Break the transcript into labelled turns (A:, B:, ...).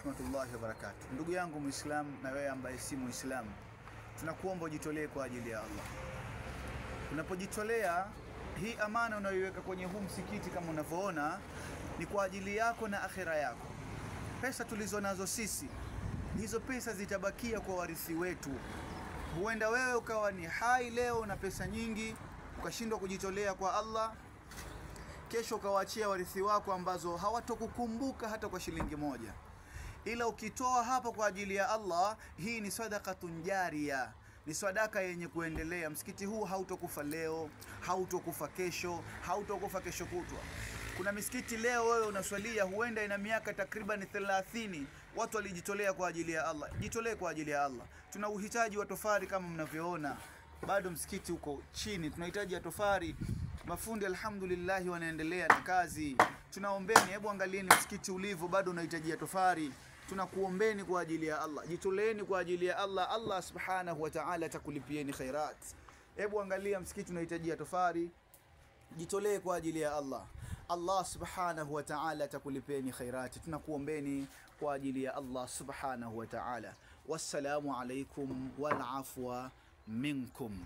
A: Rahmatullahi wa barakatuh. Ndugu yangu Muislamu na wewe ambaye si Muislamu, tunakuomba ujitolee kwa ajili ya Allah. Unapojitolea, hii amana unayoiweka kwenye huu msikiti kama unavyoona ni kwa ajili yako na akhira yako. Pesa tulizo nazo sisi, hizo pesa zitabakia kwa warithi wetu. Huenda wewe ukawa ni hai leo na pesa nyingi, ukashindwa kujitolea kwa Allah, kesho ukawaachia warithi wako ambazo hawatokukumbuka hata kwa shilingi moja. Ila ukitoa hapa kwa ajili ya Allah, hii ni sadaqatun jariya, ni sadaka yenye kuendelea. Msikiti huu hautokufa leo, hautokufa kesho, hautokufa kesho kutwa. Kuna misikiti leo wewe unaswalia huenda ina miaka takriban 30, watu walijitolea kwa ajili ya Allah. Jitolee kwa ajili ya Allah. Tuna uhitaji wa tofari kama mnavyoona. Bado msikiti uko chini, tunahitaji ya tofari. Mafundi alhamdulillah wanaendelea na kazi. Tunaombeni, hebu angalieni msikiti ulivyo, bado unahitaji tofari. Tunakuombeni kwa ajili ya Allah. Jitoleeni kwa ajili ya Allah. Allah subhanahu wa ta'ala atakulipieni khairat. Hebu angalia msikiti unahitaji tofari. Jitolee kwa ajili ya Allah. Allah subhanahu wa ta'ala atakulipieni khairat. Tunakuombeni kwa ajili ya Allah subhanahu wa ta'ala. Wassalamu alaikum wal afwa minkum.